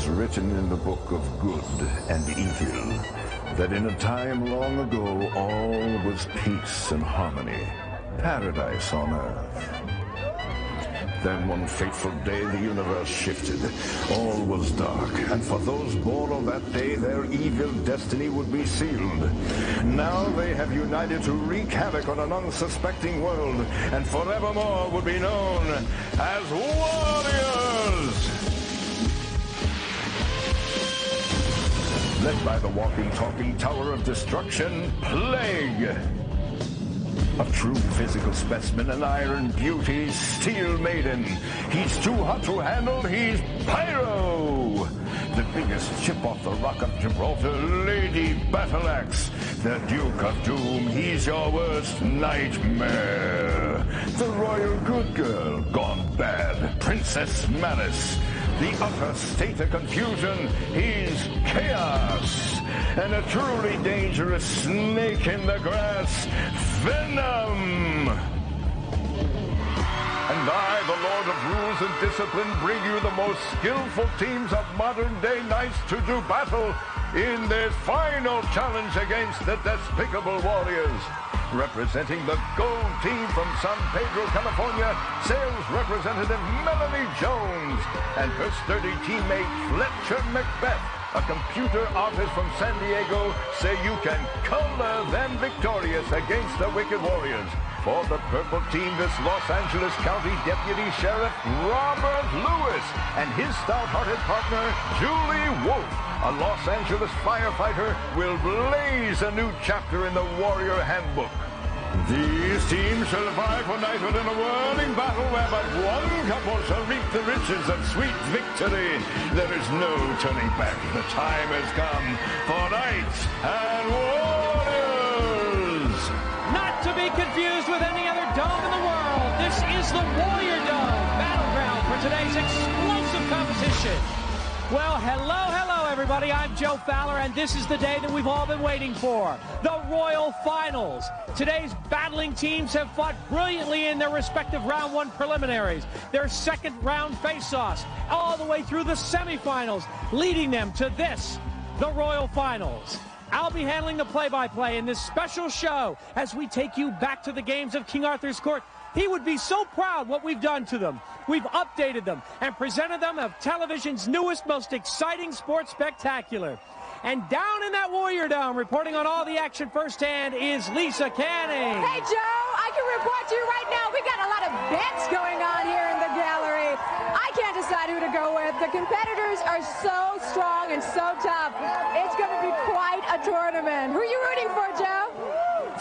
was written in the book of good and evil that in a time long ago all was peace and harmony, paradise on earth. Then one fateful day the universe shifted. All was dark, and for those born on that day their evil destiny would be sealed. Now they have united to wreak havoc on an unsuspecting world, and forevermore will be known as Warriors! Led by the walking, talking Tower of Destruction, Plague. A true physical specimen, an iron beauty, steel maiden. He's too hot to handle, he's Pyro! The biggest chip off the Rock of Gibraltar, Lady Battleaxe. The Duke of Doom, he's your worst nightmare. The Royal Good Girl, gone bad, Princess Malice. The utter state of confusion, he's Chaos. And a truly dangerous snake in the grass, Venom. And I, the Lord of Rules and Discipline, bring you the most skillful teams of modern-day knights to do battle in this final challenge against the despicable Warriors. Representing the gold team from San Pedro, California, sales representative Melanie Jones and her sturdy teammate Fletcher Macbeth, a computer artist from San Diego, say you can color them victorious against the Wicked Warriors. For the purple team, this Los Angeles County Deputy Sheriff Robert Lewis and his stout-hearted partner Julie Wolf, a Los Angeles firefighter, will blaze a new chapter in the Warrior Handbook. These teams shall vie for knighthood in a whirling battle where but one couple shall reap the riches of sweet victory. There is no turning back. The time has come for knights and warriors. Not to be confused with any other dome in the world. This is the Warrior Dome, battleground for today's explosive competition. Well, hello, everybody. I'm Joe Fowler, and this is the day that we've all been waiting for, the Royal Finals. Today's battling teams have fought brilliantly in their respective round one preliminaries, their second round face-offs, all the way through the semifinals, leading them to this, the Royal Finals. I'll be handling the play-by-play in this special show as we take you back to the games of King Arthur's court. He would be so proud what we've done to them. We've updated them and presented them of television's newest, most exciting sports spectacular. And down in that Warrior Dome, reporting on all the action firsthand, is Lisa Canning. Hey, Joe, I can report to you right now. We got a lot of bets going on here in the gallery. I can't decide who to go with. The competitors are so strong and so tough. It's going to be quite a tournament. Who are you rooting for, Joe?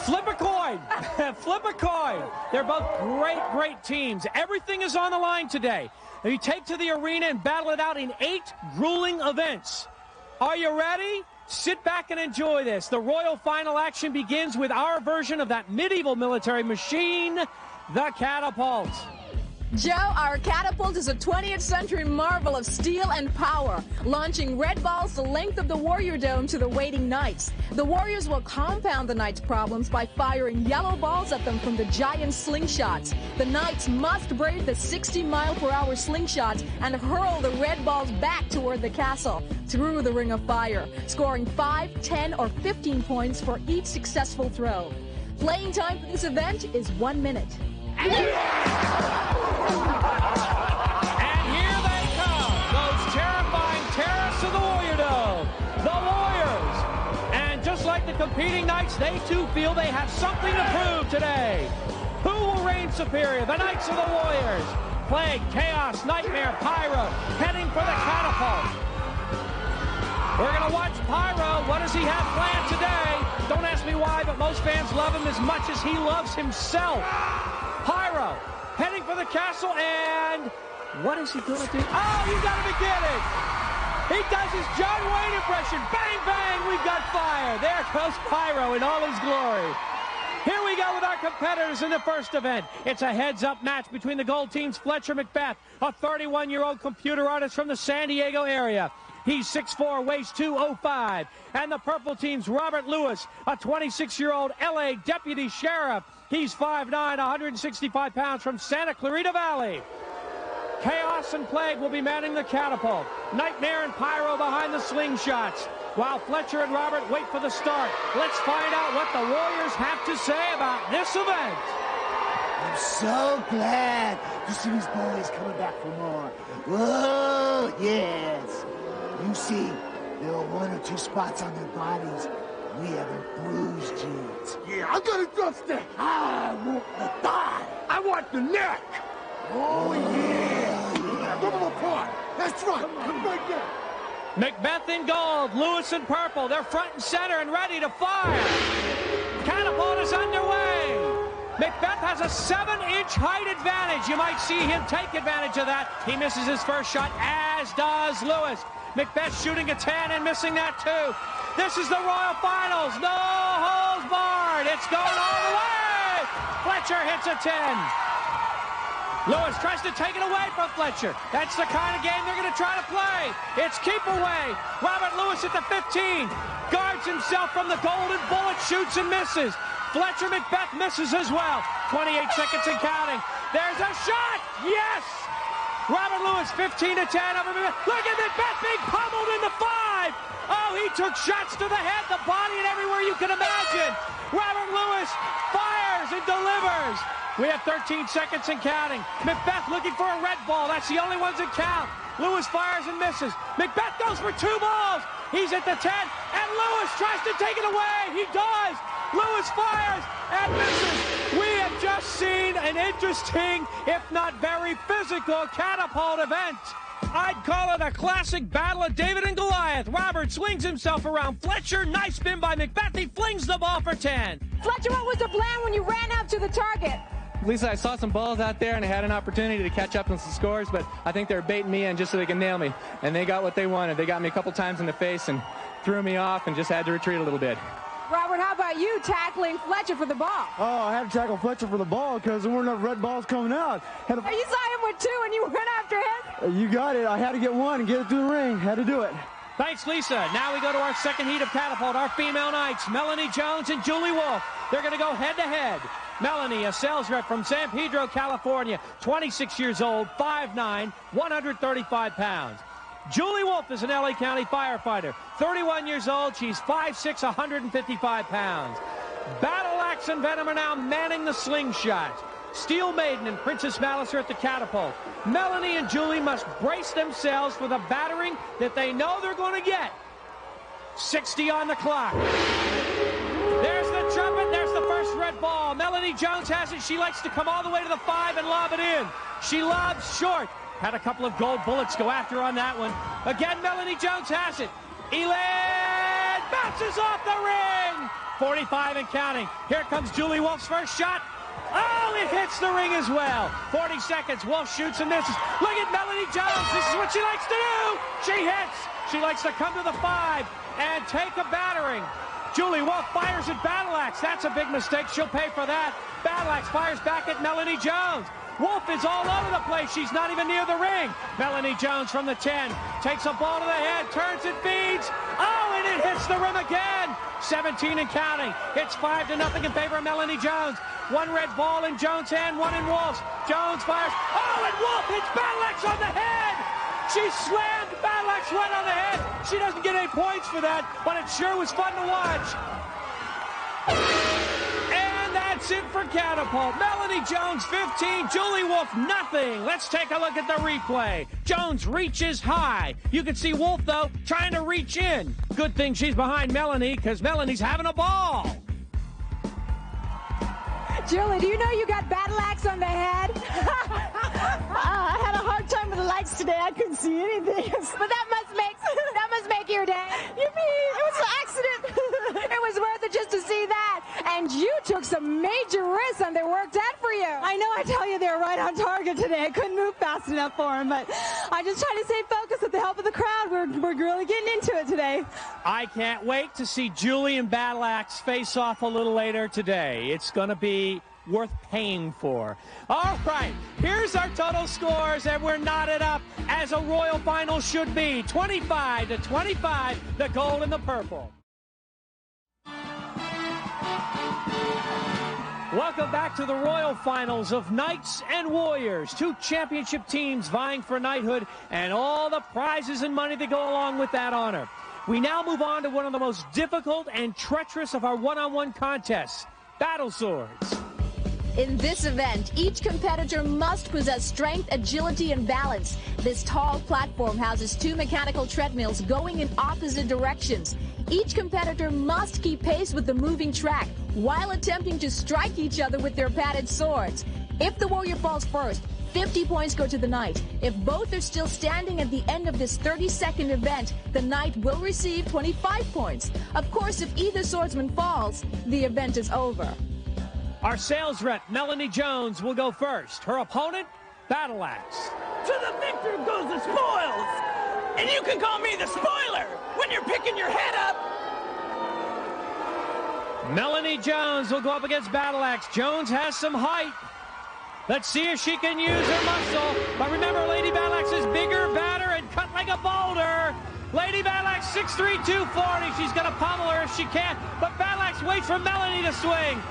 Flip a coin. Flip a coin. They're both great teams. Everything is on the line today. You take to the arena and battle it out in 8 grueling events. Are you ready? Sit back and enjoy this. The Royal Final action begins with our version of that medieval military machine, the catapult. Joe, our catapult is a 20th century marvel of steel and power, launching red balls the length of the Warrior Dome to the waiting knights. The Warriors will compound the knights' problems by firing yellow balls at them from the giant slingshots. The knights must brave the 60-mile-per-hour slingshots and hurl the red balls back toward the castle through the ring of fire, scoring 5, 10, or 15 points for each successful throw. Playing time for this event is 1 minute. And here they come, those terrifying terrorists of the Warrior Dome, the Warriors. And just like the competing knights, they too feel they have something to prove today. Who will reign superior, the Knights or the Warriors? Plague, Chaos, Nightmare, Pyro, heading for the catapult. We're going to watch Pyro. What does he have planned today? Don't ask me why, but most fans love him as much as he loves himself. Pyro, heading for the castle, and what is he going to do? Oh, you got to be kidding. He does his John Wayne impression. Bang, bang, we've got fire. There goes Pyro in all his glory. Here we go with our competitors in the first event. It's a heads-up match between the gold team's Fletcher Macbeth, a 31-year-old computer artist from the San Diego area. He's 6'4", weighs 205. And the purple team's Robert Lewis, a 26-year-old LA deputy sheriff. He's 5'9", 165 pounds from Santa Clarita Valley. Chaos and Plague will be manning the catapult. Nightmare and Pyro behind the slingshots. While Fletcher and Robert wait for the start. Let's find out what the Warriors have to say about this event. I'm so glad to see these boys coming back for more. Whoa, yes. You see, there are 1 or 2 spots on their bodies we haven't bruised yet. Yeah, I'm gonna dust that. I want the thigh. I want the neck. Oh, yeah. Double apart. That's right. Come right there. Macbeth in gold, Lewis in purple. They're front and center and ready to fire. Catapult is underway. Macbeth has a 7-inch height advantage. You might see him take advantage of that. He misses his first shot, as does Lewis. Macbeth shooting a 10 and missing that too. This is the Royal Finals. No holds barred. It's going all the way. Fletcher hits a 10. Lewis tries to take it away from Fletcher. That's the kind of game they're going to try to play. It's keep away. Robert Lewis at the 15. Guards himself from the golden bullet, shoots and misses. Fletcher Macbeth misses as well. 28 seconds and counting. There's a shot. Yes. Robert Lewis 15 to 10 over Macbeth. Look at Macbeth being pummeled in the 5. Oh, he took shots to the head, the body, and everywhere you can imagine. Robert Lewis fires and delivers. We have 13 seconds and counting. Macbeth looking for a red ball. That's the only ones that count. Lewis fires and misses. Macbeth goes for 2 balls. He's at the 10, and Lewis tries to take it away. He does. Lewis fires and misses. We have just seen an interesting, if not very physical, catapult event. I'd call it a classic battle of David and Goliath. Robert swings himself around Fletcher. Nice spin by Macbeth. He flings the ball for 10. Fletcher, what was the plan when you ran up to the target? Lisa, I saw some balls out there, and I had an opportunity to catch up on some scores, but I think they were baiting me in just so they could nail me. And they got what they wanted. They got me a couple times in the face and threw me off and just had to retreat a little bit. Robert, how about you tackling Fletcher for the ball? Oh, I had to tackle Fletcher for the ball because there weren't enough red balls coming out. You saw him with 2 and you went after him? You got it. I had to get 1 and get it through the ring. Had to do it. Thanks, Lisa. Now we go to our second heat of catapult. Our female knights, Melanie Jones and Julie Wolfe. They're going to go head-to-head. Melanie, a sales rep from San Pedro, California, 26 years old, 5'9", 135 pounds. Julie Wolfe is an LA County firefighter, 31 years old. She's 5'6", 155 pounds. Battle Axe and Venom are now manning the slingshot. Steel Maiden and Princess Malice are at the catapult. Melanie and Julie must brace themselves for the battering that they know they're going to get. 60 on the clock. There's the trumpet. There's the first red ball. Melanie Jones has it. She likes to come all the way to the 5 and lob it in. She lobs short. Had a couple of gold bullets go after her on that one. Again, Melanie Jones has it. Elin bounces off the ring. 45 and counting. Here comes Julie Wolfe's first shot. Oh, it hits the ring as well. 40 seconds. Wolfe shoots and misses. Look at Melanie Jones. This is what she likes to do. She hits. She likes to come to the 5 and take a battering. Julie Wolfe fires at Battle Axe. That's a big mistake. She'll pay for that. Battle Axe fires back at Melanie Jones. Wolfe is all over the place. She's not even near the ring. Melanie Jones from the 10 takes a ball to the head, turns and feeds. Oh, and it hits the rim again. 17 and counting. It's 5-0 in favor of Melanie Jones. 1 red ball in Jones' hand, 1 in Wolfe's. Jones fires. Oh, and Wolfe hits Battle Axe on the head. She slammed Battle Axe right on the head. She doesn't get any points for that, but it sure was fun to watch. And that's it for catapult. Melanie Jones 15, Julie Wolfe nothing. Let's take a look at the replay. Jones reaches high. You can see Wolfe, though, trying to reach in. Good thing she's behind Melanie, because Melanie's having a ball. Julie, do you know you got Battle Axe on the head? I had a hard time with the lights today. I couldn't see anything. But that must make your day. You mean it was an accident? It was worth it just to see that. And you took some major risks and they worked out for you. I know, I tell you, they were right on target today. I couldn't move fast enough for them, but I just tried to stay focused with the help of the crowd. We're really getting into it today. I can't wait to see Julie and Battle Axe face off a little later today. It's going to be worth paying for. All right, here's our total scores, and we're knotted up as a Royal Final should be. 25-25, the gold and the purple. Welcome back to the Royal Finals of Knights and Warriors. Two championship teams vying for knighthood and all the prizes and money that go along with that honor. We now move on to one of the most difficult and treacherous of our one-on-one contests, battle swords. In this event, each competitor must possess strength, agility, and balance. This tall platform houses two mechanical treadmills going in opposite directions. Each competitor must keep pace with the moving track while attempting to strike each other with their padded swords. If the warrior falls first, 50 points go to the knight. If both are still standing at the end of this 30-second event, the knight will receive 25 points. Of course, if either swordsman falls, the event is over. Our sales rep, Melanie Jones, will go first. Her opponent, Battle Axe. To the victor goes the spoils! And you can call me the spoiler when you're picking your head up! Melanie Jones will go up against Battle Axe. Jones has some height. Let's see if she can use her muscle. But remember, Lady Battle Axe is bigger, badder, and cut like a boulder. Lady Battle Axe, 6'3", 240. She's going to pummel her if she can. But Battle Axe waits for Melanie to swing.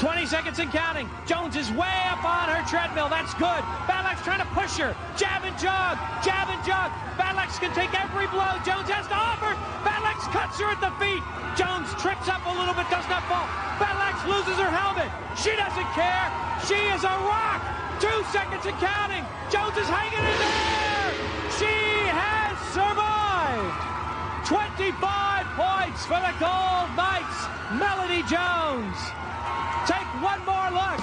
20 seconds and counting. Jones is way up on her treadmill. That's good. Battle Axe trying to push her. Jab and jog. Jab and jog. Battle Axe can take every blow Jones has to offer. Battle Axe cuts her at the feet. Jones trips up a little bit, does not fall. Battle Axe loses her helmet. She doesn't care. She is a rock. 2 seconds and counting. Jones is hanging in there. She has survived. 25 points for the Gold Knights. Melanie Jones. Take one more look.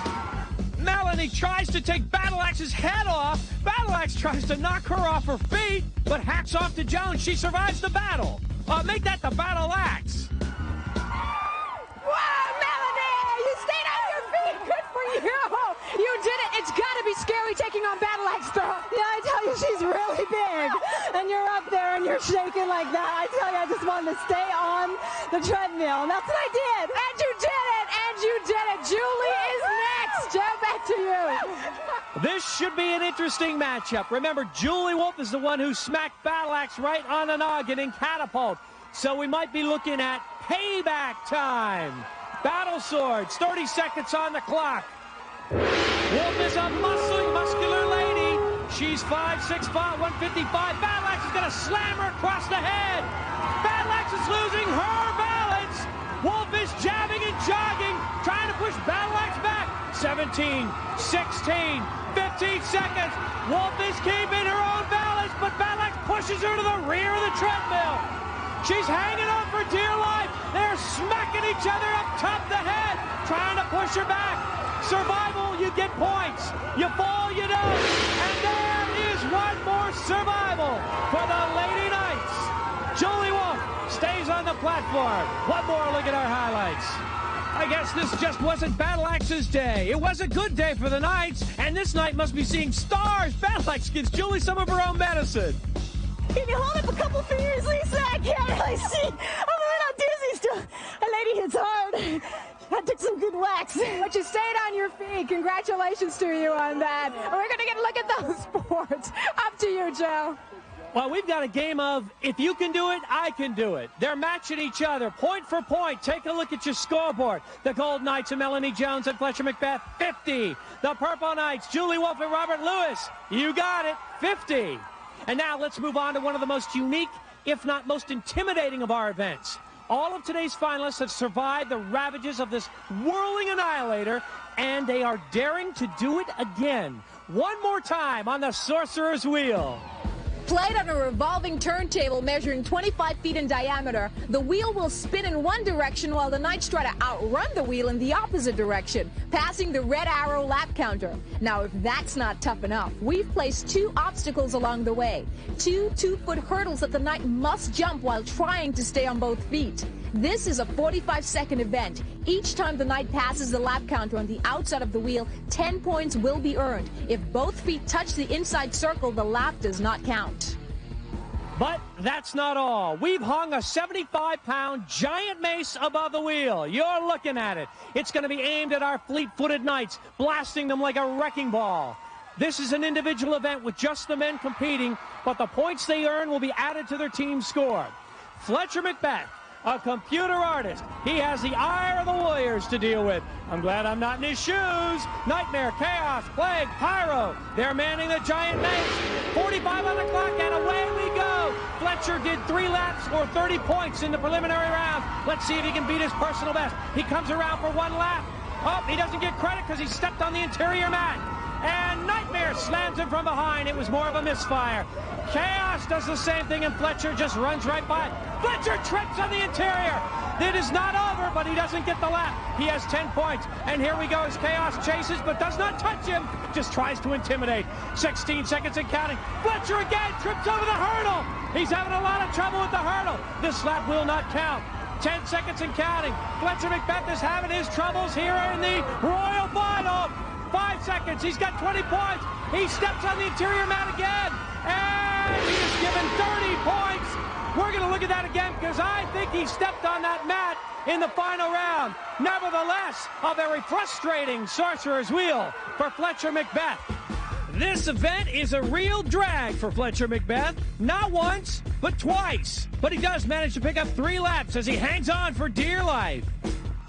Melanie tries to take Battle Axe's head off. Battle Axe tries to knock her off her feet, but hacks off to Jones. She survives the battle. Make that the Battle Axe. Wow, Melanie! You stayed on your feet! Good for you! You did it! It's gotta be scary taking on Battle Axe, though. Yeah, I tell you, she's really big. And you're up there and you're shaking like that. I tell you, I just wanted to stay on the treadmill, and that's what I did. And you did it! And you did it! Julie is next! Joe, back to you. This should be an interesting matchup. Remember, Julie Wolf is the one who smacked Battle Axe right on the noggin in Catapult. So we might be looking at payback time. Battle swords, 30 seconds on the clock. Wolf is a muscular lady. She's 5'6", 155. Battle Axe is going to slam her across the head. Battle Axe is losing her balance. Wolf is jabbing and jogging, trying to push Battle Axe back. 17, 16, 15 seconds. Wolf is keeping her own balance, but Battle Axe pushes her to the rear of the treadmill. She's hanging on for dear life. They're smacking each other up top the head, trying to push her back. Survival, you get points. You fall, you don't. And there is one more survival for the Lady Knights. Julie Wolf stays on the platform. One more look at our highlights. I guess this just wasn't Battle Axe's day. It was a good day for the Knights, and this night must be seeing stars. Battle Axe gives Julie some of her own medicine. Can you hold up a couple fingers, Lisa? I can't really see. I'm a little dizzy still. That lady hits hard. That took some good wax. But you stayed on your feet. Congratulations to you on that. We're going to get a look at those sports. Up to you, Joe. Well, we've got a game of, if you can do it, I can do it. They're matching each other, point for point. Take a look at your scoreboard. The Gold Knights and Melanie Jones and Fletcher Macbeth, 50. The Purple Knights, Julie Wolf and Robert Lewis, you got it, 50. And now let's move on to one of the most unique, if not most intimidating of our events. All of today's finalists have survived the ravages of this whirling annihilator, and they are daring to do it again. One more time on the Sorcerer's Wheel. Played on a revolving turntable measuring 25 feet in diameter, the wheel will spin in one direction while the knights try to outrun the wheel in the opposite direction, passing the red arrow lap counter. Now, if that's not tough enough, we've placed 2 obstacles along the way. 2 2-foot hurdles that the knight must jump while trying to stay on both feet. This is a 45-second event. Each time the knight passes the lap counter on the outside of the wheel, 10 points will be earned. If both feet touch the inside circle, the lap does not count. But that's not all. We've hung a 75-pound giant mace above the wheel. You're looking at it. It's going to be aimed at our fleet-footed knights, blasting them like a wrecking ball. This is an individual event with just the men competing, but the points they earn will be added to their team's score. Fletcher Macbeth a computer artist. He has the ire of the Warriors to deal with. I'm glad I'm not in his shoes. Nightmare, Chaos, Plague, Pyro. They're manning the giant mace. 45 on the clock, and away we go. Fletcher did 3 laps for 30 points in the preliminary round. Let's see if he can beat his personal best. He comes around for 1 lap. Oh, he doesn't get credit because he stepped on the interior mat. And Nightmare slams him from behind. It was more of a misfire. Chaos does the same thing, and Fletcher just runs right by. Fletcher trips on the interior. It is not over, but he doesn't get the lap. He has 10 points. And here we go as Chaos chases, but does not touch him. Just tries to intimidate. 16 seconds and counting. Fletcher again trips over the hurdle. He's having a lot of trouble with the hurdle. This lap will not count. 10 seconds and counting. Fletcher Macbeth is having his troubles here in the Royal Final. 5 seconds. He's got 20 points. He steps on the interior mat again. And he is given 30 points. We're going to look at that again because I think he stepped on that mat in the final round. Nevertheless, a very frustrating sorcerer's wheel for Fletcher Macbeth. This event is a real drag for Fletcher Macbeth. Not once, but twice. But he does manage to pick up 3 laps as he hangs on for dear life.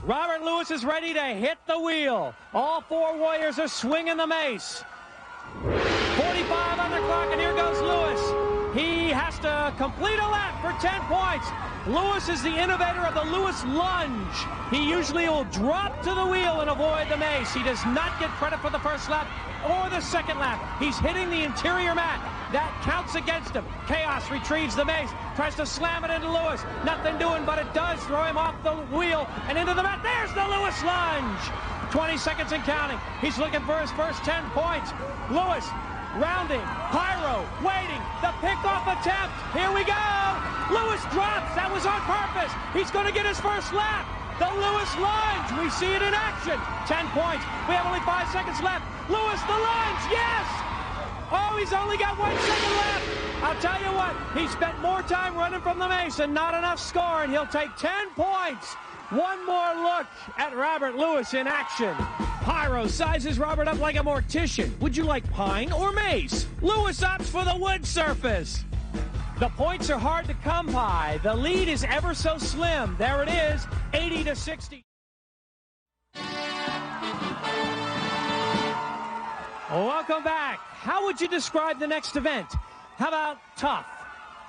Robert Lewis is ready to hit the wheel. All 4 Warriors are swinging the mace. 45 on the clock, and here goes Lewis. He has to complete a lap for 10 points. Lewis is the innovator of the Lewis lunge. He usually will drop to the wheel and avoid the mace. He does not get credit for the first lap or the second lap. He's hitting the interior mat. That counts against him. Chaos retrieves the mace, tries to slam it into Lewis. Nothing doing, but it does throw him off the wheel and into the mat. There's the Lewis lunge. 20 seconds and counting. He's looking for his first 10 points. Lewis rounding, Pyro waiting, the pickoff attempt. Here we go. Lewis drops. That was on purpose. He's going to get his first lap. The Lewis lunge. We see it in action. 10 points. We have only 5 seconds left. Lewis, the lunge. Yes. Oh, he's only got 1 second left. I'll tell you what, he spent more time running from the mace and not enough score, and he'll take 10 points. One more look at Robert Lewis in action. Pyro sizes Robert up like a mortician. Would you like pine or mace? Lewis opts for the wood surface. The points are hard to come by. The lead is ever so slim. There it is, 80-60. Welcome back. How would you describe the next event? How about tough,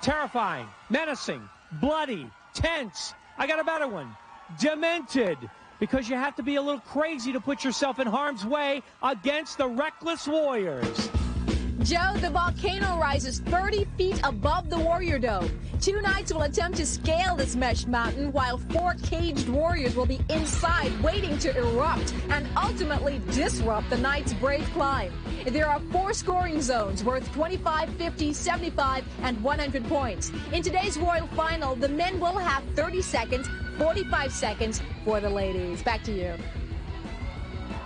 terrifying, menacing, bloody, tense? I got a better one. Demented. Because you have to be a little crazy to put yourself in harm's way against the reckless Warriors. Joe, the volcano rises 30 feet above the Warrior Dome. 2 knights will attempt to scale this meshed mountain, while 4 caged warriors will be inside waiting to erupt and ultimately disrupt the knights' brave climb. There are 4 scoring zones worth 25, 50, 75, and 100 points. In today's Royal Final, the men will have 30 seconds, 45 seconds for the ladies. Back to you.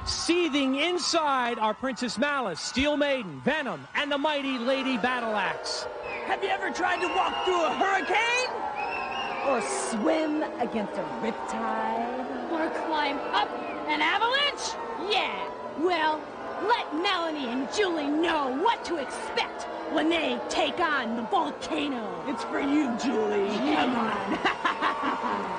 Seething inside are Princess Malice, Steel Maiden, Venom, and the mighty Lady Battle Axe. Have you ever tried to walk through a hurricane? Or swim against a riptide? Or climb up an avalanche? Yeah. Well, let Melanie and Julie know what to expect when they take on the volcano. It's for you, Julie. Come on.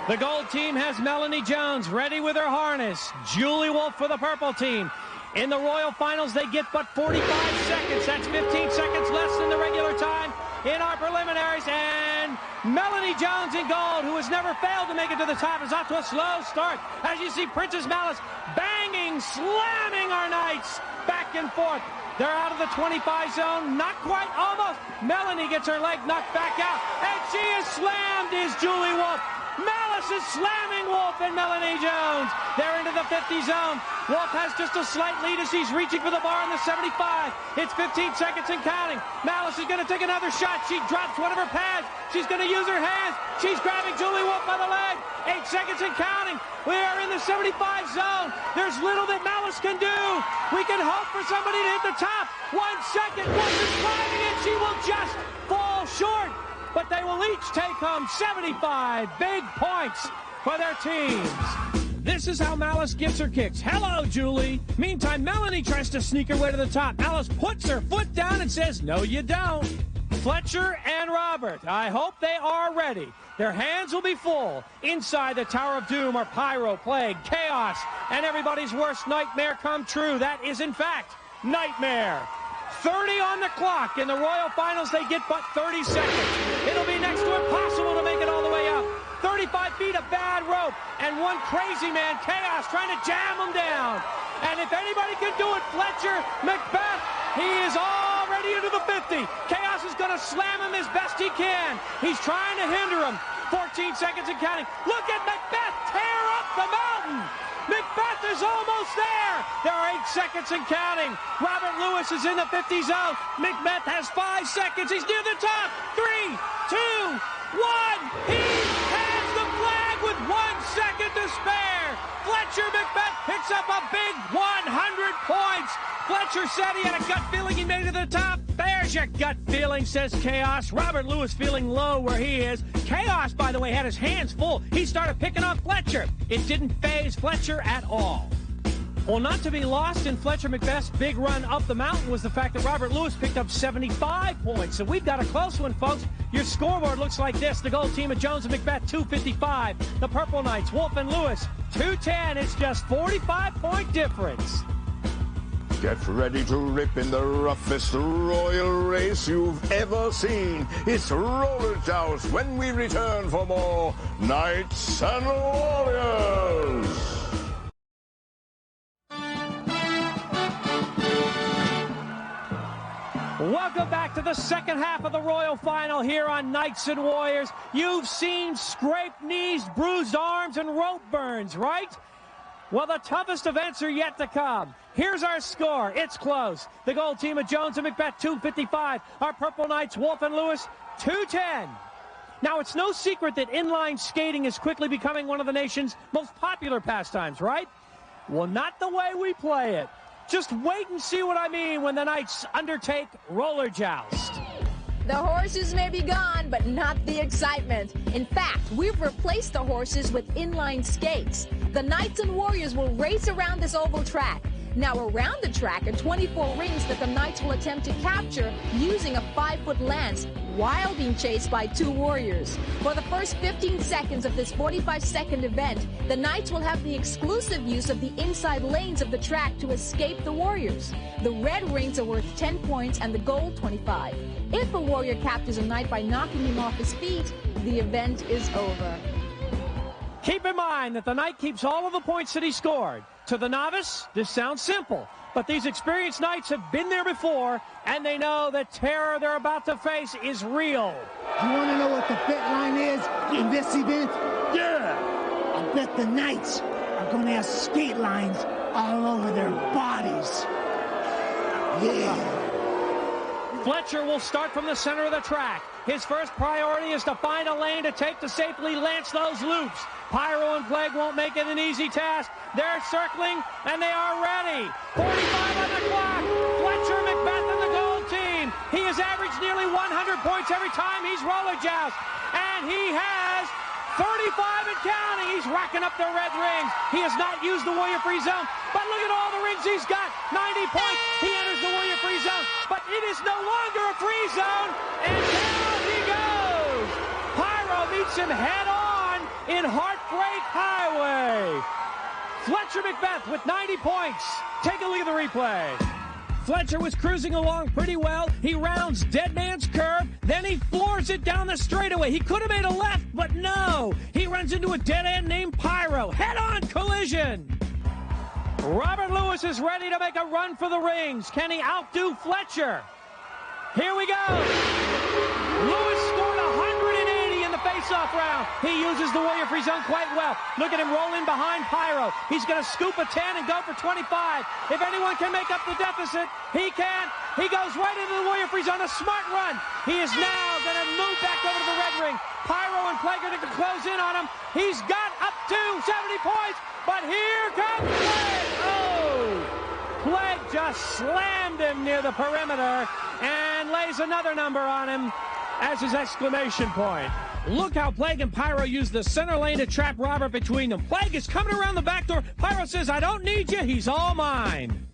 The gold team has Melanie Jones ready with her harness. Julie Wolfe for the purple team. In the Royal Finals, they get but 45 seconds. That's 15 seconds less than the regular time in our preliminaries. And Melanie Jones in gold, who has never failed to make it to the top, is off to a slow start. As you see, Princess Malice banging, slamming our knights back and forth. They're out of the 25 zone. Not quite, almost. Melanie gets her leg knocked back out. And she is slammed, is Julie Wolfe. Malice is slamming Wolfe and Melanie Jones. They're into the 50 zone. Wolfe has just a slight lead as she's reaching for the bar in the 75. It's 15 seconds and counting. Malice is going to take another shot. She drops one of her pads. She's going to use her hands. She's grabbing Julie Wolfe by the leg. 8 seconds and counting. We are in the 75 zone. There's little that Malice can do. We can hope for somebody to hit the top. 1 second. Wolfe is climbing it. She will just fall short. But they will each take home 75 big points for their teams. This is how Malice gives her kicks. Hello, Julie. Meantime, Melanie tries to sneak her way to the top. Malice puts her foot down and says, no, you don't. Fletcher and Robert, I hope they are ready. Their hands will be full. Inside the Tower of Doom are Pyro, Plague, Chaos, and everybody's worst nightmare come true. That is, in fact, Nightmare. 30 on the clock. In the Royal Finals, they get but 30 seconds. It'll be next to impossible to make it all the way up. 35 feet of bad rope, and one crazy man, Chaos, trying to jam him down. And if anybody can do it, Fletcher, Macbeth, he is already into the 50. Chaos is going to slam him as best he can. He's trying to hinder him. 14 seconds and counting. Look at Macbeth tear up the mountain. Macbeth is almost there. There are 8 seconds and counting. Robert Lewis is in the 50 zone. Macbeth has 5 seconds. He's near the top. 3, 2, 1. He has the flag with 1 second to spare. Fletcher Macbeth picks up a big 100 points. Fletcher said he had a gut feeling he made it to the top. There's your gut feeling, says Chaos. Robert Lewis feeling low where he is. Chaos, by the way, had his hands full. He started picking on Fletcher. It didn't faze Fletcher at all. Well, not to be lost in Fletcher Macbeth's big run up the mountain was the fact that Robert Lewis picked up 75 points. So we've got a close one, folks. Your scoreboard looks like this. The gold team of Jones and Macbeth, 255. The Purple Knights, Wolf and Lewis, 210. It's just 45-point difference. Get ready to rip in the roughest royal race you've ever seen. It's Roller Joust when we return for more Knights and Warriors. Welcome back to the second half of the Royal Final here on Knights and Warriors. You've seen scraped knees, bruised arms, and rope burns, right? Well, the toughest events are yet to come. Here's our score. It's close. The gold team of Jones and Macbeth, 255. Our Purple Knights, Wolf and Lewis, 210. Now, it's no secret that inline skating is quickly becoming one of the nation's most popular pastimes, right? Well, not the way we play it. Just wait and see what I mean when the Knights undertake Roller Joust. The horses may be gone, but not the excitement. In fact, we've replaced the horses with inline skates. The Knights and Warriors will race around this oval track. Now, around the track are 24 rings that the Knights will attempt to capture using a 5-foot lance while being chased by 2 warriors. For the first 15 seconds of this 45-second event, the Knights will have the exclusive use of the inside lanes of the track to escape the warriors. The red rings are worth 10 points and the gold 25. If a warrior captures a Knight by knocking him off his feet, the event is over. Keep in mind that the Knight keeps all of the points that he scored. To the novice, this sounds simple, but these experienced Knights have been there before, and they know the terror they're about to face is real. You want to know what the bet line is in this event? Yeah! I bet the Knights are going to have skate lines all over their bodies. Yeah! Fletcher will start from the center of the track. His first priority is to find a lane to take to safely lance those loops. Pyro and Plague won't make it an easy task. They're circling, and they are ready. 45 on the clock. Fletcher, Macbeth, and the gold team. He has averaged nearly 100 points every time he's roller joust. And he has 35 and counting. He's racking up the red rings. He has not used the Warrior Free Zone, but look at all the rings he's got. 90 points. He enters the Warrior Free Zone, but it is no longer a free zone. And down he goes. Pyro meets him head on in Heartbreak Highway. Fletcher Macbeth with 90 points. Take a look at the replay. Fletcher was cruising along pretty well. He rounds Dead Man's Curve, then he floors it down the straightaway. He could have made a left, but no. He runs into a dead end named Pyro. Head-on collision. Robert Lewis is ready to make a run for the rings. Can he outdo Fletcher? Here we go. Lewis scored 180 in the face-off round. He uses the Warrior Free Zone quite well. Look at him roll in behind Pyro. He's going to scoop a 10 and go for 25. If anyone can make up the deficit, he can. He goes right into the Warrior Free Zone. A smart run. He is now going to move back over to the red ring. Pyro and Plague are going to close in on him. He's got up to 70 points, but here comes Plague. Oh! Plague just slammed him near the perimeter and lays another number on him as his exclamation point. Look how Plague and Pyro use the center lane to trap Robert between them. Plague is coming around the back door. Pyro says, I don't need you. He's all mine.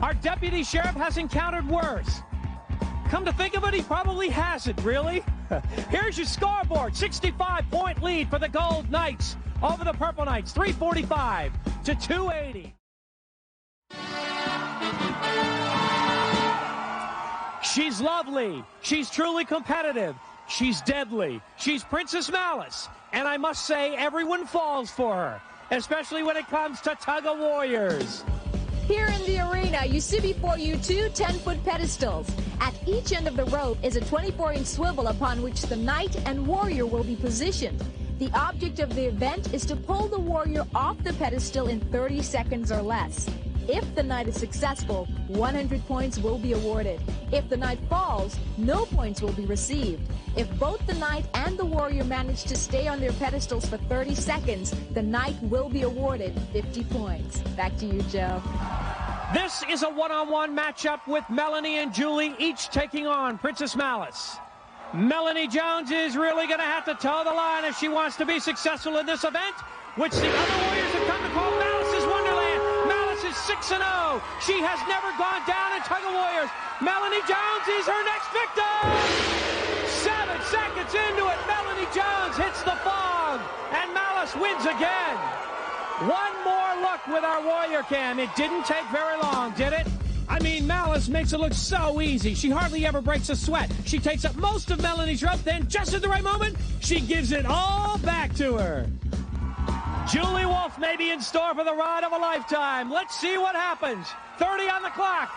Our deputy sheriff has encountered worse. Come to think of it, he probably hasn't, really. Here's your scoreboard. 65-point lead for the Gold Knights over the Purple Knights. 345 to 280. She's lovely. She's truly competitive. She's deadly. She's Princess Malice. And I must say, everyone falls for her, especially when it comes to tug-of-warriors. Here in the arena, you see before you two 10-foot pedestals. At each end of the rope is a 24-inch swivel upon which the knight and warrior will be positioned. The object of the event is to pull the warrior off the pedestal in 30 seconds or less. If the knight is successful, 100 points will be awarded. If the knight falls, no points will be received. If both the knight and the warrior manage to stay on their pedestals for 30 seconds, the knight will be awarded 50 points. Back to you, Joe. This is a one-on-one matchup with Melanie and Julie, each taking on Princess Malice. Melanie Jones is really going to have to toe the line if she wants to be successful in this event, which the other warriors have come to call Malice's Wonderland. Malice is 6-0. She has never gone down in tug-of-warriors. Melanie Jones is her next victim. 7 seconds into it, Melanie Jones hits the fog, and Malice wins again. One more look with our warrior cam. It didn't take very long, did it? I mean, Malice makes it look so easy. She hardly ever breaks a sweat. She takes up most of Melanie's rope, then just at the right moment, she gives it all back to her. Julie Wolfe may be in store for the ride of a lifetime. Let's see what happens. 30 on the clock.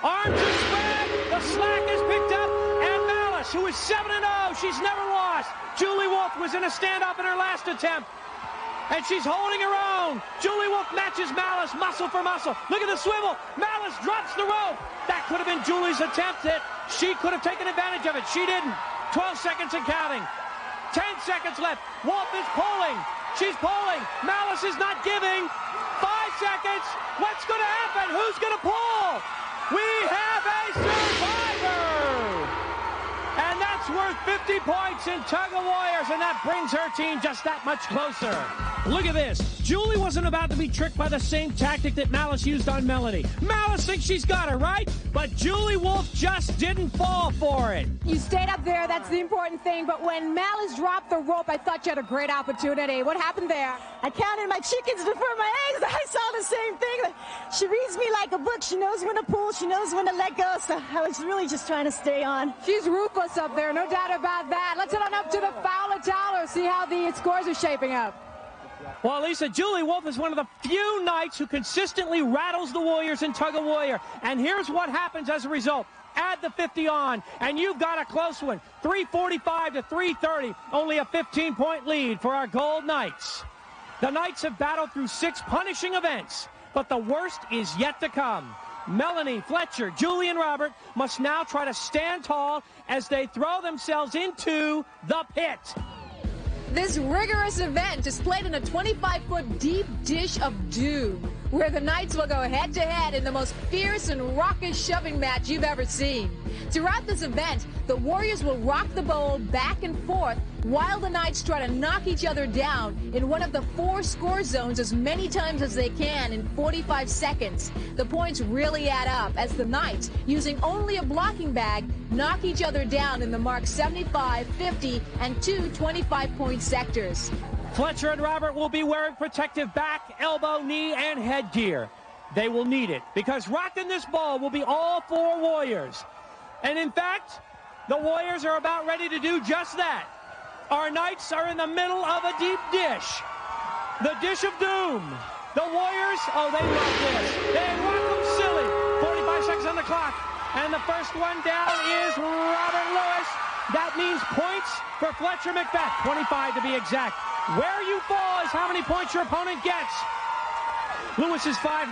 Arms are spread. The slack is picked up. And Malice, who is 7-0, she's never lost. Julie Wolfe was in a standoff in her last attempt. And she's holding her own. Julie Wolfe matches Malice muscle for muscle. Look at the swivel. Malice drops the rope. That could have been Julie's attempt. That she could have taken advantage of it. She didn't. 12 seconds and counting. 10 seconds left. Wolfe is pulling. She's pulling. Malice is not giving. 5 seconds. What's going to happen? Who's going to pull? We have a survivor. And that's worth 50 points in tug-of-warriors, and that brings her team just that much closer. Look at this. Julie wasn't about to be tricked by the same tactic that Malice used on Melanie. Malice thinks she's got her, right? But Julie Wolfe just didn't fall for it. You stayed up there, that's the important thing, but when Malice dropped the rope, I thought you had a great opportunity. What happened there? I counted my chickens before my eggs. I saw the same thing. She reads me like a book. She knows when to pull. She knows when to let go, so I was really just trying to stay on. She's ruthless up there, no doubt about that. Let's head on up to the Fowler Tower, see how the scores are shaping up. Well, Lisa, Julie Wolfe is one of the few knights who consistently rattles the warriors in tug-of-warrior. And here's what happens as a result. Add the 50 on, and you've got a close one. 345 to 330, only a 15-point lead for our Gold Knights. The Knights have battled through 6 punishing events, but the worst is yet to come. Melanie, Fletcher, Julie, and Robert must now try to stand tall as they throw themselves into the pit. This rigorous event is played in a 25-foot deep dish of doom, where the Knights will go head-to-head in the most fierce and raucous shoving match you've ever seen. Throughout this event, the Warriors will rock the bowl back and forth while the Knights try to knock each other down in one of the 4 score zones as many times as they can in 45 seconds. The points really add up as the Knights, using only a blocking bag, knock each other down in the mark 75, 50, and 2 25-point sectors. Fletcher and Robert will be wearing protective back, elbow, knee, and headgear. They will need it because rocking this ball will be all 4 Warriors. And in fact, the Warriors are about ready to do just that. Our Knights are in the middle of a deep dish. The dish of doom. The Warriors, oh, they love this. They rock them silly. 45 seconds on the clock. And the first one down is Robert Lewis. That means points for Fletcher Macbeth. 25 to be exact. Where you fall is how many points your opponent gets. Lewis is 5'9".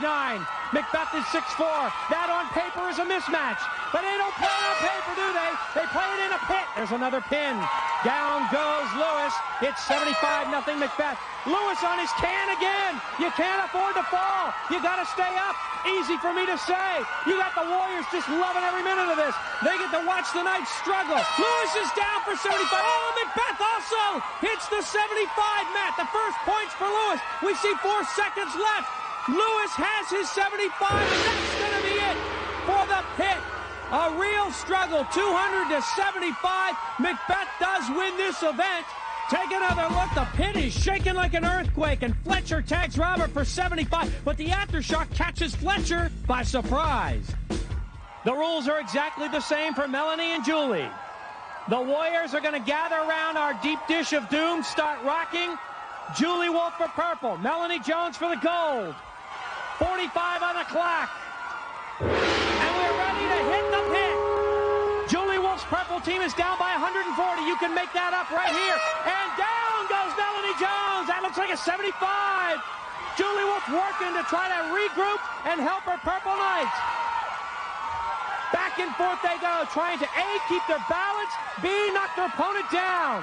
Macbeth is 6'4". That on paper is a mismatch. But they don't play it on paper, do they? They play it in a pit. There's another pin. Down goes Lewis. It's 75-0 Macbeth. Lewis on his can again. You can't afford to fall. You got to stay up. Easy for me to say. You got the Warriors just loving every minute of this. They get to watch the Knights struggle. Lewis is down for 75. Oh, Macbeth also hits the 75 mat. The first points for Lewis. We see 4 seconds left. Lewis has his 75, and that's going to be it for the pit. A real struggle, 200 to 75. Macbeth does win this event. Take another look. The pit is shaking like an earthquake, and Fletcher tags Robert for 75, but the aftershock catches Fletcher by surprise. The rules are exactly the same for Melanie and Julie. The Warriors are going to gather around our deep dish of doom, start rocking. Julie Wolf for purple, Melanie Jones for the gold. 45 on the clock. And we're ready to hit the pit. Julie Wolf's purple team is down by 140. You can make that up right here. And down goes Melanie Jones. That looks like a 75. Julie Wolf working to try to regroup and help her Purple Knights. Back and forth they go, trying to A, keep their balance, B, knock their opponent down.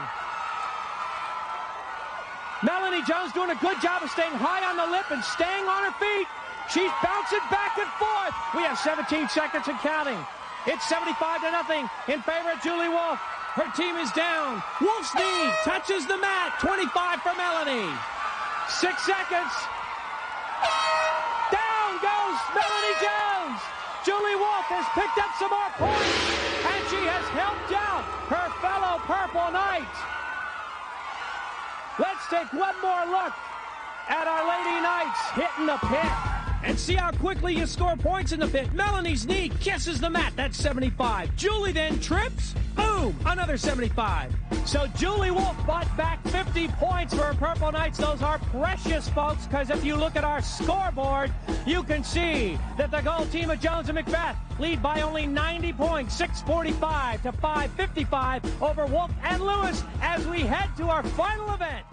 Melanie Jones doing a good job of staying high on the lip and staying on her feet. She's bouncing back and forth. We have 17 seconds and counting. It's 75 to nothing in favor of Julie Wolf. Her team is down. Wolf's knee touches the mat. 25 for Melanie. 6 seconds. Down goes Melanie Jones. Julie Wolf has picked up some more points, and she has helped out her fellow Purple Knight. Let's take one more look at our Lady Knights hitting the pit and see how quickly you score points in the pit. Melanie's knee kisses the mat. That's 75. Julie then trips. Boom, another 75. So Julie Wolf bought back 50 points for her Purple Knights. Those are precious, folks, because if you look at our scoreboard, you can see that the gold team of Jones and Macbeth lead by only 90 points, 645 to 555 over Wolf and Lewis as we head to our final event.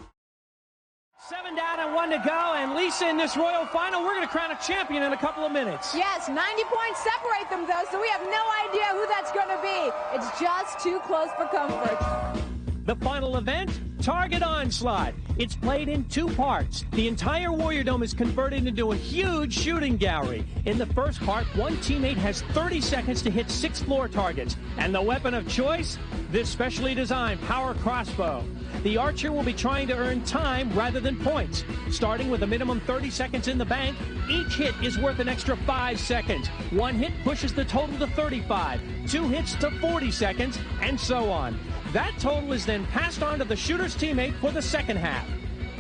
7 down and 1 to go, and Lisa, in this Royal Final, we're going to crown a champion in a couple of minutes. Yes, 90 points separate them, though, so we have no idea who that's going to be. It's just too close for comfort. The final event, Target Onslaught. It's played in 2 parts. The entire Warrior Dome is converted into a huge shooting gallery. In the first part, one teammate has 30 seconds to hit 6 floor targets. And the weapon of choice, this specially designed power crossbow. The archer will be trying to earn time rather than points. Starting with a minimum 30 seconds in the bank, each hit is worth an extra 5 seconds. 1 hit pushes the total to 35, 2 hits to 40 seconds, and so on. That total is then passed on to the shooter's teammate for the second half.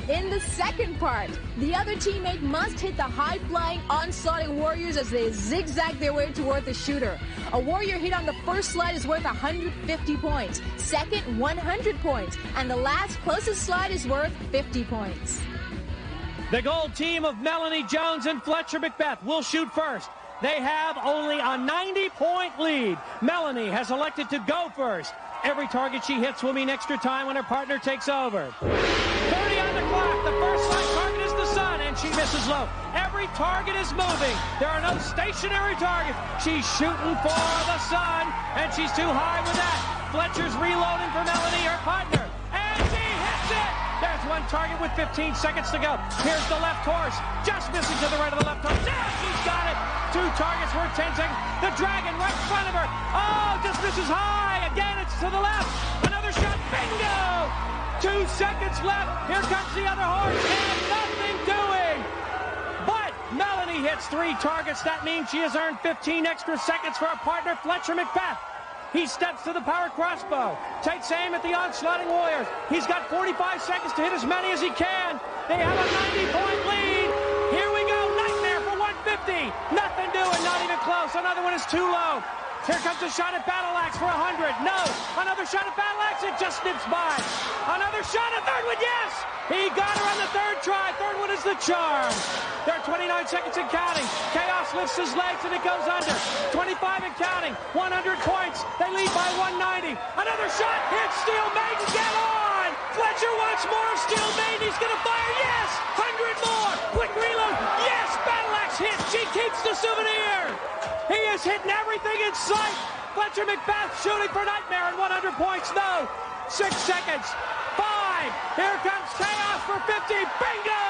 In the second part, the other teammate must hit the high-flying, onslaughting warriors as they zigzag their way toward the shooter. A warrior hit on the first slide is worth 150 points, second 100 points, and the last closest slide is worth 50 points. The gold team of Melanie Jones and Fletcher Macbeth will shoot first. They have only a 90-point lead. Melanie has elected to go first. Every target she hits will mean extra time when her partner takes over. 30 on the clock. The first slide target is the sun, and she misses low. Every target is moving. There are no stationary targets. She's shooting for the sun, and she's too high with that. Fletcher's reloading for Melanie, her partner, and she hits it. There's one target with 15 seconds to go. Here's the left horse, just missing to the right of the left horse. Now she's got it. 2 targets worth 10 seconds. The dragon right in front of her. Oh, just misses high. Again, it's to the left. Another shot. Bingo! 2 seconds left. Here comes the other horse, and nothing doing. But Melanie hits 3 targets. That means she has earned 15 extra seconds for her partner, Fletcher Macbeth. He steps to the power crossbow, takes aim at the onslaughting warriors. He's got 45 seconds to hit as many as he can. They have a 90-point lead. Here we go. Nightmare for 150. Nothing doing, not even close. Another one is too low. Here comes a shot at Battle Axe for 100. No. Another shot at Battle Axe. It just nips by. Another shot at third one. Yes. He got her on the third try. Third one is the charm. There are 29 seconds and counting. Chaos lifts his legs and it goes under. 25 and counting. 100 points. They lead by 190. Another shot. Hits Steel Maiden. Get on. Fletcher wants more of Steel Maiden. He's going to fire. Yes. 100 more. Quick reload. Yes. Battle Axe hit. She keeps the souvenir. He is hitting everything in sight. Fletcher Macbeth shooting for Nightmare and 100 points. No. 6 seconds. 5. Here comes Chaos for 50. Bingo!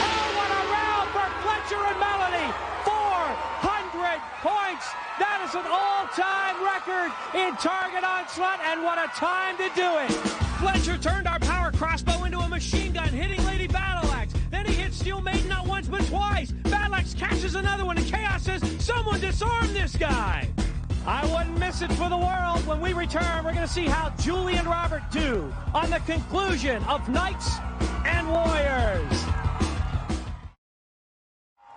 Oh, what a round for Fletcher and Melanie. 400 points. That is an all-time record in Target Onslaught, and what a time to do it. Fletcher turned our power crossbow into a machine gun, hitting Lady Battle Axe. Then he hit Steel Maiden not once but twice. Battle Axe catches flashes another one, and Chaos says, someone disarm this guy. I wouldn't miss it for the world. When we return, we're going to see how Julie and Robert do on the conclusion of Knights and Warriors.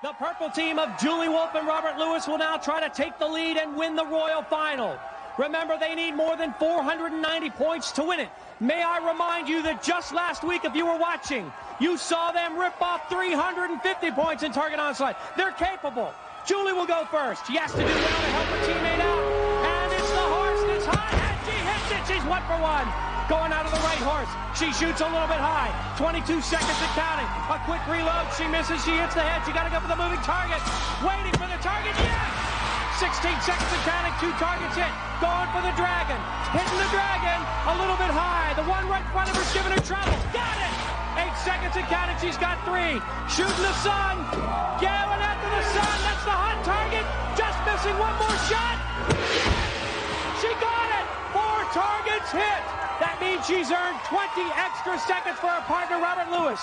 The purple team of Julie Wolfe and Robert Lewis will now try to take the lead and win the Royal Final. Remember, they need more than 490 points to win it. May I remind you that just last week, if you were watching, you saw them rip off 350 points in target onslaught. They're capable. Julie will go first. She has to do well to help her teammate out. And it's the horse that's high, and she hits it. She's 1 for 1. Going out of the right horse. She shoots a little bit high. 22 seconds and counting. A quick reload. She misses. She hits the head. She got to go for the moving target. Waiting for the target. Yes! 16 seconds and counting. 2 targets hit. Going for the dragon. Hitting the dragon. A little bit high. The one right in front of her's giving her trouble. Got it! 8 seconds and counting. She's got 3. Shooting the sun. Going after the sun. That's the hot target. Just missing one more shot. She got it. 4 targets hit. That means she's earned 20 extra seconds for her partner, Robert Lewis.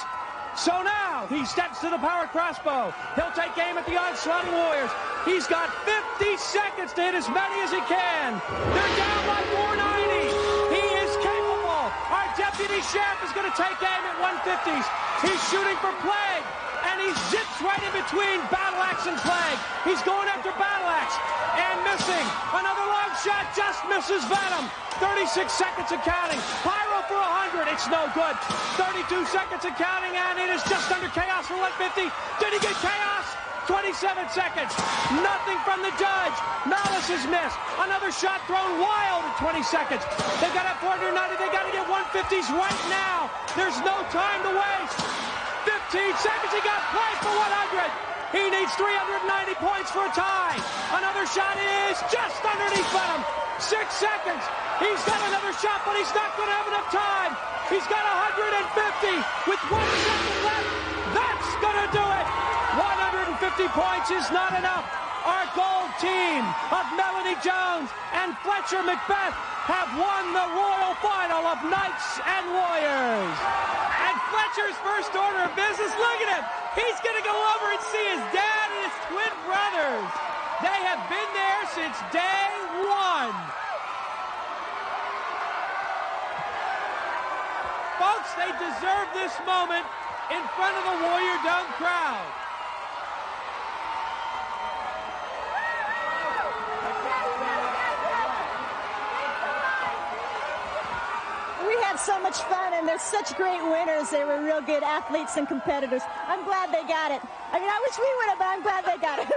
So now he steps to the power crossbow. He'll take aim at the onslaughting Warriors. He's got 50 seconds to hit as many as he can. They're down by 490. He is capable. Our deputy sheriff is going to take aim at 150s. He's shooting for Plague, and he zips right in between Battle Axe and Plague. He's going after Battle Axe and missing. Another long shot just misses Venom. 36 seconds and counting. Pyro for 100. It's no good. 32 seconds and counting, and it is just under Chaos for 150. Did he get Chaos? 27 seconds. Nothing from the judge. Malice is missed. Another shot thrown wild at 20 seconds. They've got to have 490. They've got to get 150s right now. There's no time to waste. 15 seconds. He got played for 100. He needs 390 points for a tie. Another shot is just underneath Venom. 6 seconds. He's got another shot, but he's not going to have enough time. He's got 150 with 1 second left. That's going to do it. 150 points is not enough. Our gold team of Melanie Jones and Fletcher Macbeth have won the Royal Final of Knights and Warriors. And Fletcher's first order of business, look at him. He's going to go over and see his dad and his twin brothers. They have been there since day 1. Folks, they deserve this moment in front of the Warrior Dome crowd. We had so much fun, and they're such great winners. They were real good athletes and competitors. I'm glad they got it. I mean, I wish we would have, but I'm glad they got it.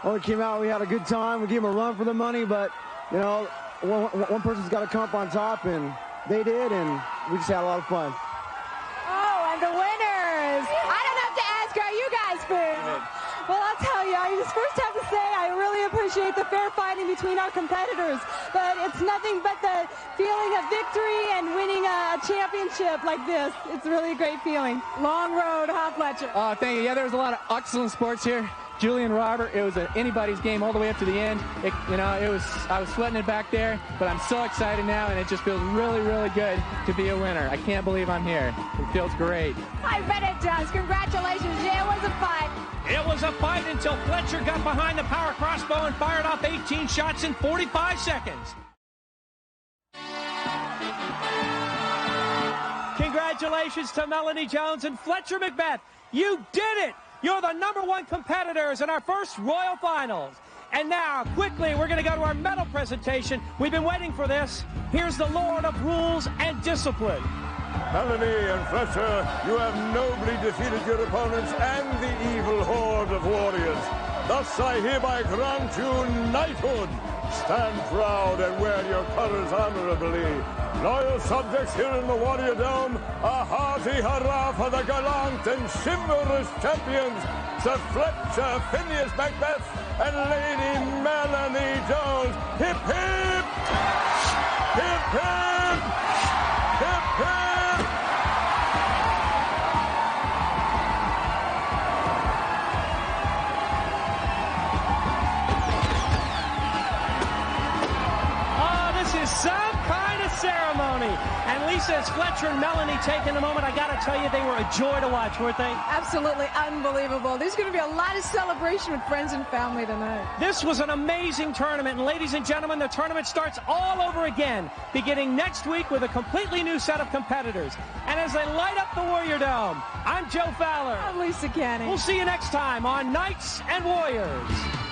Well, we came out, we had a good time. We gave them a run for the money, but, you know, one person's got to come up on top, and they did, and we just had a lot of fun. Oh, and the winners. I don't have to ask how you guys feel. Well, I'll tell you, I just first have to say I really appreciate the fair fighting between our competitors, but it's nothing but the feeling of victory and winning a championship like this. It's really a great feeling. Long road, huh, Fletcher? Thank you. Yeah, there was a lot of excellent sports here. Julie and Robert, it was anybody's game all the way up to the end. I was sweating it back there, but I'm so excited now, and it just feels really, really good to be a winner. I can't believe I'm here. It feels great. I bet it does. Congratulations. Yeah, it was a fight. It was a fight until Fletcher got behind the power crossbow and fired off 18 shots in 45 seconds. Congratulations to Melanie Jones and Fletcher Macbeth. You did it! You're the #1 competitors in our first Royal Finals. And now, quickly, we're going to go to our medal presentation. We've been waiting for this. Here's the Lord of Rules and Discipline. Melanie and Fletcher, you have nobly defeated your opponents and the evil horde of warriors. Thus, I hereby grant you knighthood. Stand proud and wear your colors honorably. Loyal subjects here in the Warrior Dome, a hearty hurrah for the gallant and chivalrous champions, Sir Fletcher Phineas Macbeth and Lady Melanie Jones. Hip, hip! Hip, hip! Hip, hip! Oh, this is some kind of ceremony. me. And Lisa, as Fletcher and Melanie taking a moment, I got to tell you, they were a joy to watch, weren't they? Absolutely unbelievable. There's going to be a lot of celebration with friends and family tonight. This was an amazing tournament, and ladies and gentlemen, the tournament starts all over again, beginning next week with a completely new set of competitors. And as they light up the Warrior Dome, I'm Joe Fowler. I'm Lisa Canning. We'll see you next time on Knights and Warriors.